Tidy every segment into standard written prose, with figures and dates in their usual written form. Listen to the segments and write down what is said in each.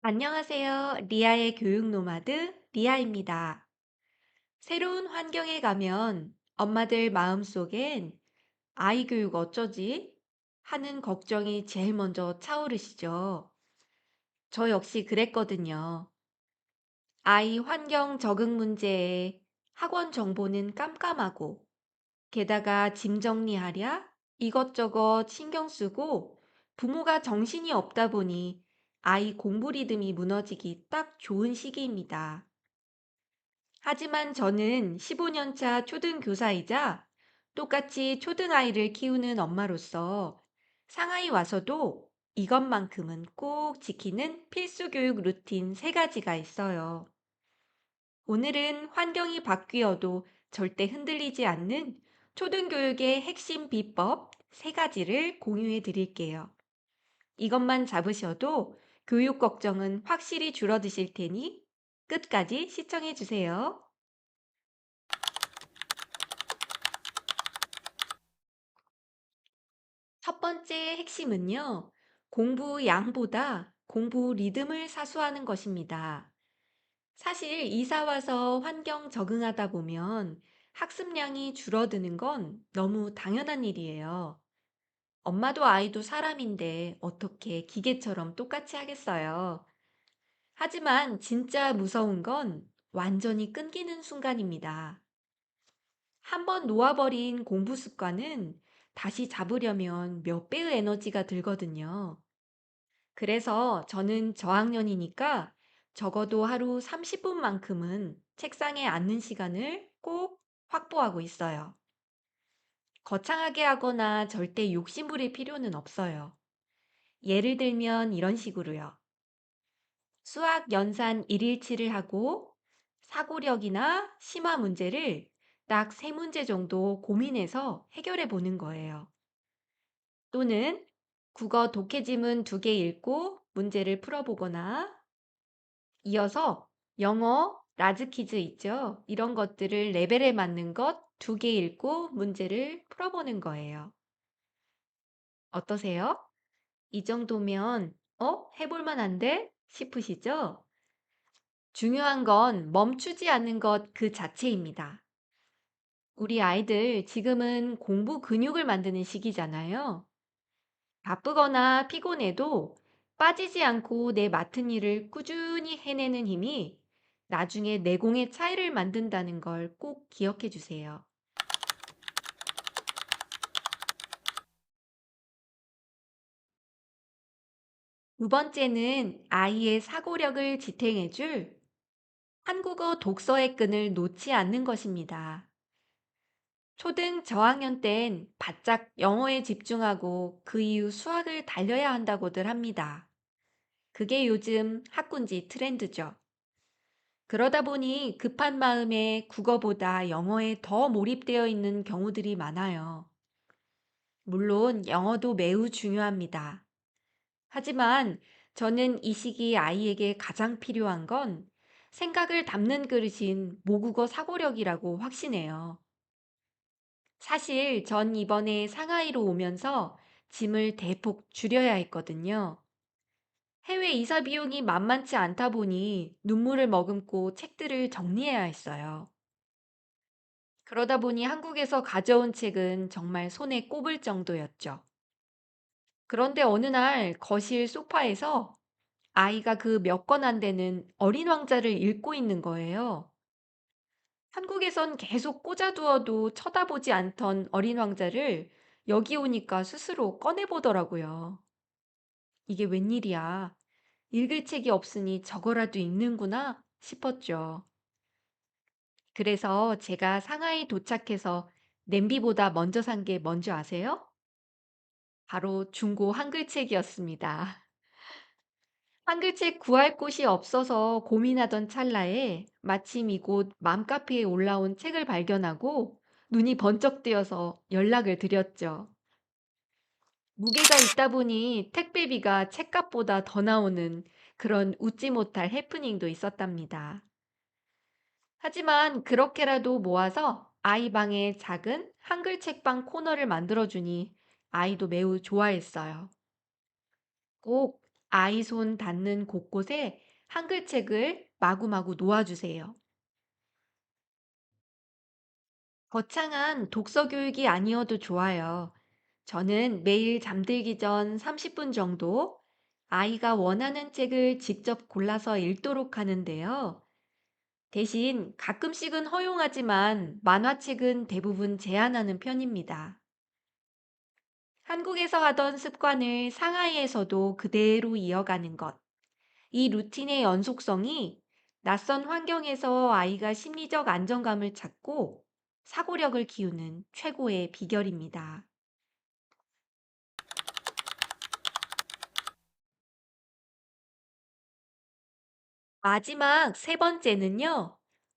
안녕하세요. 리아의 교육 노마드 리아입니다. 새로운 환경에 가면 엄마들 마음속엔 아이 교육 어쩌지? 하는 걱정이 제일 먼저 차오르시죠. 저 역시 그랬거든요. 아이 환경 적응 문제에 학원 정보는 깜깜하고 게다가 짐 정리하랴 이것저것 신경 쓰고 부모가 정신이 없다 보니 아이 공부 리듬이 무너지기 딱 좋은 시기입니다. 하지만 저는 15년 차 초등교사이자 똑같이 초등아이를 키우는 엄마로서 상하이 와서도 이것만큼은 꼭 지키는 필수 교육 루틴 세 가지가 있어요. 오늘은 환경이 바뀌어도 절대 흔들리지 않는 초등교육의 핵심 비법 세 가지를 공유해 드릴게요. 이것만 잡으셔도 교육 걱정은 확실히 줄어드실 테니 끝까지 시청해 주세요. 첫 번째 핵심은요, 공부 양보다 공부 리듬을 사수하는 것입니다. 사실 이사 와서 환경 적응하다 보면 학습량이 줄어드는 건 너무 당연한 일이에요. 엄마도 아이도 사람인데 어떻게 기계처럼 똑같이 하겠어요. 하지만 진짜 무서운 건 완전히 끊기는 순간입니다. 한번 놓아버린 공부 습관은 다시 잡으려면 몇 배의 에너지가 들거든요. 그래서 저는 저학년이니까 적어도 하루 30분만큼은 책상에 앉는 시간을 꼭 확보하고 있어요. 거창하게 하거나 절대 욕심부릴 필요는 없어요. 예를 들면 이런 식으로요. 수학 연산 1일치를 하고 사고력이나 심화 문제를 딱 3문제 정도 고민해서 해결해 보는 거예요. 또는 국어 독해지문 2개 읽고 문제를 풀어보거나 이어서 영어, 라즈 퀴즈 있죠? 이런 것들을 레벨에 맞는 것 2개 읽고 문제를 풀어보는 거예요. 어떠세요? 이 정도면, 해볼 만한데? 싶으시죠? 중요한 건 멈추지 않는 것 그 자체입니다. 우리 아이들 지금은 공부 근육을 만드는 시기잖아요. 바쁘거나 피곤해도 빠지지 않고 내 맡은 일을 꾸준히 해내는 힘이 나중에 내공의 차이를 만든다는 걸 꼭 기억해 주세요. 두 번째는 아이의 사고력을 지탱해 줄 한국어 독서의 끈을 놓지 않는 것입니다. 초등 저학년 땐 바짝 영어에 집중하고 그 이후 수학을 달려야 한다고들 합니다. 그게 요즘 학군지 트렌드죠. 그러다 보니 급한 마음에 국어보다 영어에 더 몰입되어 있는 경우들이 많아요. 물론 영어도 매우 중요합니다. 하지만 저는 이 시기 아이에게 가장 필요한 건 생각을 담는 그릇인 모국어 사고력이라고 확신해요. 사실 전 이번에 상하이로 오면서 짐을 대폭 줄여야 했거든요. 해외 이사 비용이 만만치 않다 보니 눈물을 머금고 책들을 정리해야 했어요. 그러다 보니 한국에서 가져온 책은 정말 손에 꼽을 정도였죠. 그런데 어느 날 거실 소파에서 아이가 그 몇 권 안 되는 어린 왕자를 읽고 있는 거예요. 한국에선 계속 꽂아두어도 쳐다보지 않던 어린 왕자를 여기 오니까 스스로 꺼내보더라고요. 이게 웬일이야. 읽을 책이 없으니 저거라도 읽는구나 싶었죠. 그래서 제가 상하이 도착해서 냄비보다 먼저 산 게 뭔지 아세요? 바로 중고 한글책이었습니다. 한글책 구할 곳이 없어서 고민하던 찰나에 마침 이곳 맘카페에 올라온 책을 발견하고 눈이 번쩍 뜨여서 연락을 드렸죠. 무게가 있다 보니 택배비가 책값보다 더 나오는 그런 웃지 못할 해프닝도 있었답니다. 하지만 그렇게라도 모아서 아이 방에 작은 한글 책방 코너를 만들어주니 아이도 매우 좋아했어요. 꼭 아이 손 닿는 곳곳에 한글책을 마구마구 놓아주세요. 거창한 독서 교육이 아니어도 좋아요. 저는 매일 잠들기 전 30분 정도 아이가 원하는 책을 직접 골라서 읽도록 하는데요. 대신 가끔씩은 허용하지만 만화책은 대부분 제한하는 편입니다. 한국에서 하던 습관을 상하이에서도 그대로 이어가는 것. 이 루틴의 연속성이 낯선 환경에서 아이가 심리적 안정감을 찾고 사고력을 키우는 최고의 비결입니다. 마지막 세 번째는요,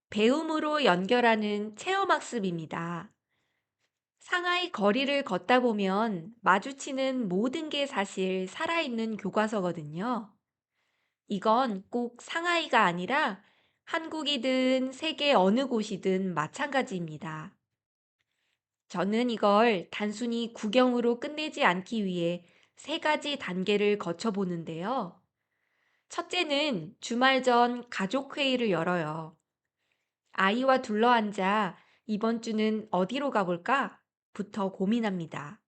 배움으로 연결하는 체험학습입니다. 상하이 거리를 걷다 보면 마주치는 모든 게 사실 살아있는 교과서거든요. 이건 꼭 상하이가 아니라 한국이든 세계 어느 곳이든 마찬가지입니다. 저는 이걸 단순히 구경으로 끝내지 않기 위해 세 가지 단계를 거쳐보는데요. 첫째는 주말 전 가족회의를 열어요. 아이와 둘러앉아 이번 주는 어디로 가볼까? 부터 고민합니다.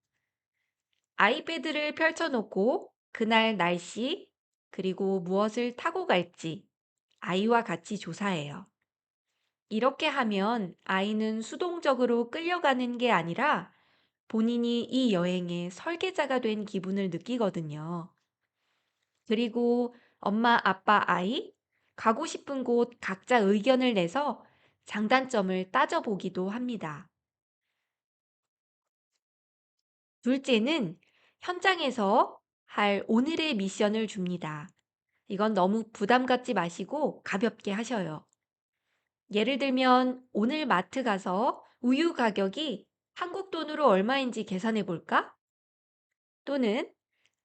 아이패드를 펼쳐놓고 그날 날씨, 그리고 무엇을 타고 갈지 아이와 같이 조사해요. 이렇게 하면 아이는 수동적으로 끌려가는 게 아니라 본인이 이 여행의 설계자가 된 기분을 느끼거든요. 그리고 엄마, 아빠, 아이, 가고 싶은 곳 각자 의견을 내서 장단점을 따져보기도 합니다. 둘째는 현장에서 할 오늘의 미션을 줍니다. 이건 너무 부담 갖지 마시고 가볍게 하셔요. 예를 들면 오늘 마트 가서 우유 가격이 한국 돈으로 얼마인지 계산해 볼까? 또는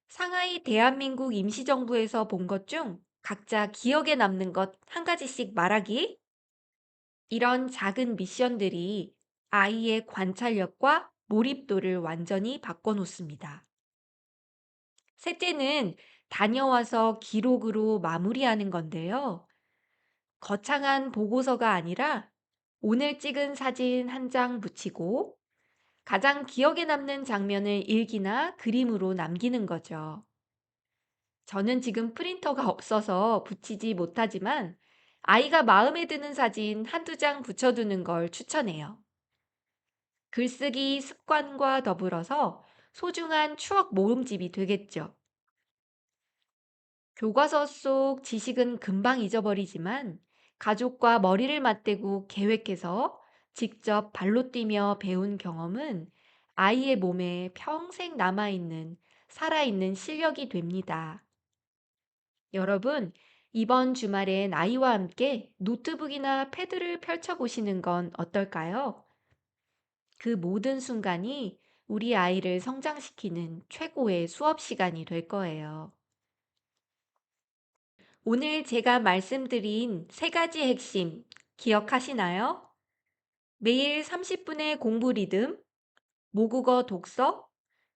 상하이 대한민국 임시정부에서 본 것 중 각자 기억에 남는 것 한 가지씩 말하기? 이런 작은 미션들이 아이의 관찰력과 몰입도를 완전히 바꿔놓습니다. 셋째는 다녀와서 기록으로 마무리하는 건데요. 거창한 보고서가 아니라 오늘 찍은 사진 한 장 붙이고 가장 기억에 남는 장면을 일기나 그림으로 남기는 거죠. 저는 지금 프린터가 없어서 붙이지 못하지만 아이가 마음에 드는 사진 한두 장 붙여두는 걸 추천해요. 글쓰기 습관과 더불어서 소중한 추억 모음집이 되겠죠. 교과서 속 지식은 금방 잊어버리지만 가족과 머리를 맞대고 계획해서 직접 발로 뛰며 배운 경험은 아이의 몸에 평생 남아있는 살아있는 실력이 됩니다. 여러분, 이번 주말엔 아이와 함께 노트북이나 패드를 펼쳐보시는 건 어떨까요? 그 모든 순간이 우리 아이를 성장시키는 최고의 수업 시간이 될 거예요. 오늘 제가 말씀드린 세 가지 핵심 기억하시나요? 매일 30분의 공부 리듬, 모국어 독서,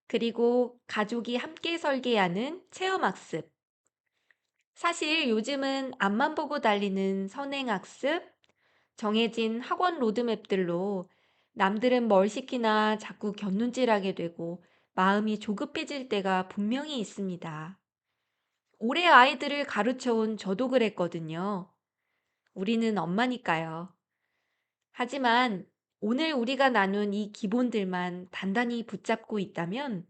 그리고 가족이 함께 설계하는 체험학습. 사실 요즘은 앞만 보고 달리는 선행학습, 정해진 학원 로드맵들로 남들은 뭘 시키나 자꾸 곁눈질하게 되고 마음이 조급해질 때가 분명히 있습니다. 올해 아이들을 가르쳐온 저도 그랬거든요. 우리는 엄마니까요. 하지만 오늘 우리가 나눈 이 기본들만 단단히 붙잡고 있다면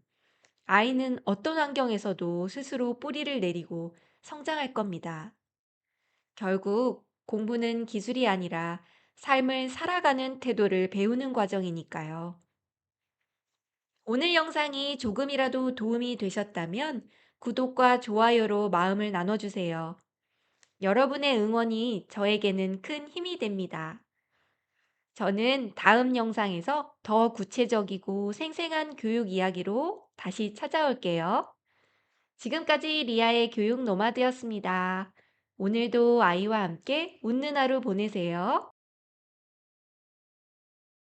아이는 어떤 환경에서도 스스로 뿌리를 내리고 성장할 겁니다. 결국 공부는 기술이 아니라 삶을 살아가는 태도를 배우는 과정이니까요. 오늘 영상이 조금이라도 도움이 되셨다면 구독과 좋아요로 마음을 나눠주세요. 여러분의 응원이 저에게는 큰 힘이 됩니다. 저는 다음 영상에서 더 구체적이고 생생한 교육 이야기로 다시 찾아올게요. 지금까지 리아의 교육 노마드였습니다. 오늘도 아이와 함께 웃는 하루 보내세요.